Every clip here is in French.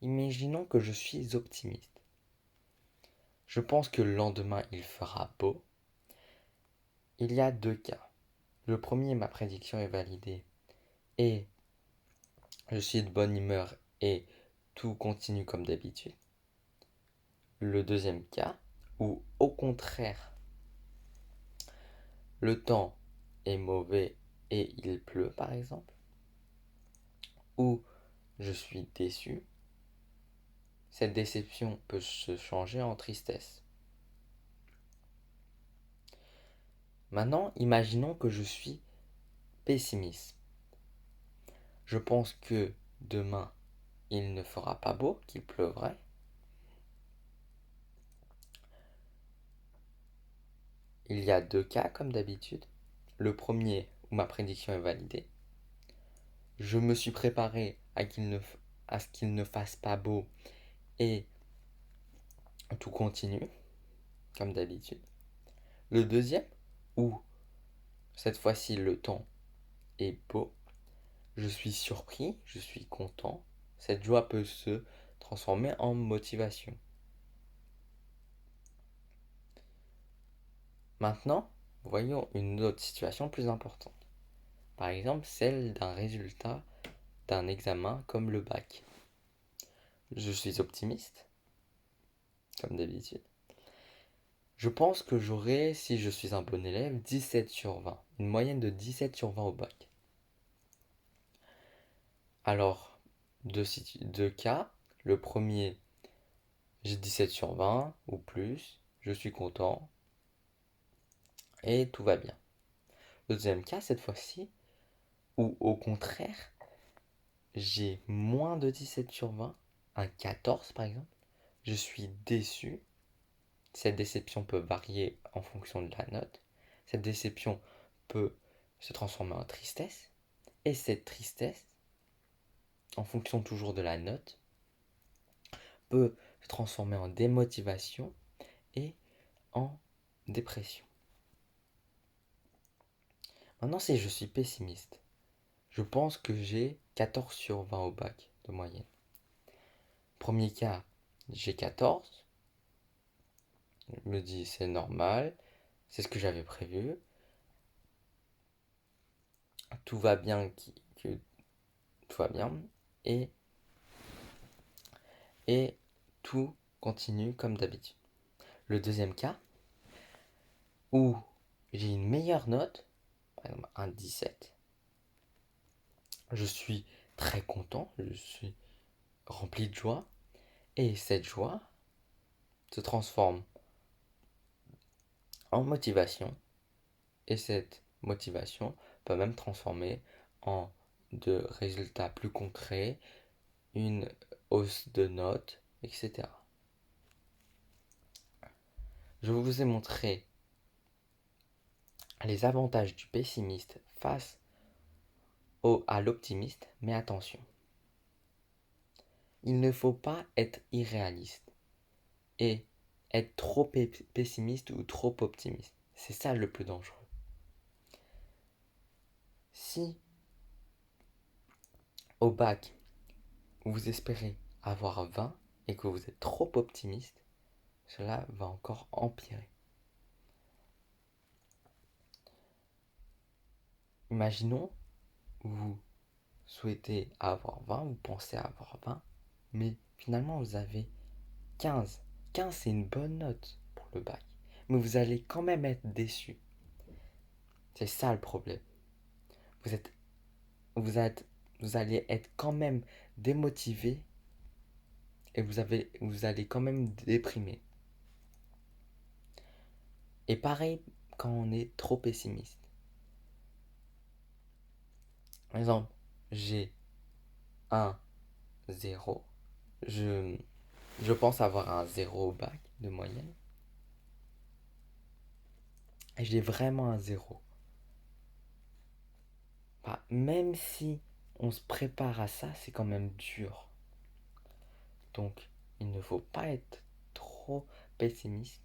Imaginons que je suis optimiste. Je pense que le lendemain il fera beau. Il y a deux cas. Le premier, ma prédiction est validée et je suis de bonne humeur et tout continue comme d'habitude. Le deuxième cas, où au contraire, le temps est mauvais et il pleut par exemple, ou je suis déçu, cette déception peut se changer en tristesse. Maintenant, imaginons que je suis pessimiste. Je pense que demain, il ne fera pas beau, qu'il pleuvrait. Il y a deux cas comme d'habitude. Le premier, où ma prédiction est validée. Je me suis préparé à ce qu'il ne fasse pas beau et tout continue, comme d'habitude. Le deuxième, où cette fois-ci le temps est beau, je suis surpris, je suis content. Cette joie peut se transformer en motivation. Maintenant, voyons une autre situation plus importante. Par exemple, celle d'un résultat d'un examen comme le bac. Je suis optimiste, comme d'habitude. Je pense que j'aurai, si je suis un bon élève, 17 sur 20. Une moyenne de 17 sur 20 au bac. Alors, deux cas. Le premier, j'ai 17 sur 20 ou plus. Je suis content. Et tout va bien. Le deuxième cas, cette fois-ci, où au contraire, j'ai moins de 17 sur 20. Un 14 par exemple. Je suis déçu. Cette déception peut varier en fonction de la note. Cette déception peut se transformer en tristesse. Et cette tristesse, en fonction toujours de la note, peut se transformer en démotivation et en dépression. Maintenant, si je suis pessimiste, je pense que j'ai 14 sur 20 au bac de moyenne. Premier cas, j'ai 14. Je me dis c'est normal, c'est ce que j'avais prévu. Tout va bien, tout va bien et, et tout continue comme d'habitude. Le deuxième cas, où j'ai une meilleure note, par exemple un 17, je suis très content, je suis rempli de joie, et cette joie se transforme en motivation, et cette motivation peut même transformer en de résultats plus concrets, une hausse de notes, etc. Je vous ai montré les avantages du pessimiste face à l'optimiste, mais attention, il ne faut pas être irréaliste et être trop pessimiste ou trop optimiste. C'est ça le plus dangereux. Si au bac, vous espérez avoir 20 et que vous êtes trop optimiste, cela va encore empirer. Imaginons, vous souhaitez avoir 20, vous pensez avoir 20, mais finalement vous avez 15. 15 c'est une bonne note pour le bac, mais vous allez quand même être déçu. C'est ça le problème. Vous êtes, vous êtes, vous allez être quand même démotivé et vous allez quand même déprimer. Et pareil quand on est trop pessimiste. Par exemple, j'ai un 0. Je, je pense avoir un 0 au bac de moyenne. Et j'ai vraiment un 0. Bah, même si on se prépare à ça, c'est quand même dur. Donc, il ne faut pas être trop pessimiste,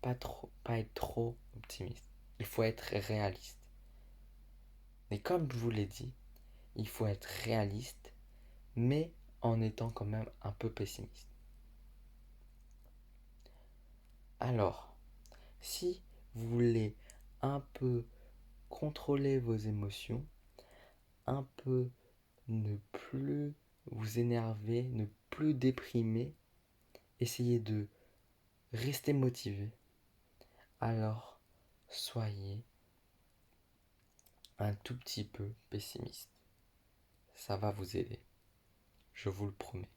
pas être trop optimiste. Il faut être réaliste. Et comme je vous l'ai dit, il faut être réaliste, mais en étant quand même un peu pessimiste. Alors, si vous voulez un peu contrôler vos émotions, un peu ne plus vous énerver, ne plus déprimer, essayez de rester motivé. Alors, soyez un tout petit peu pessimiste. Ça va vous aider, je vous le promets.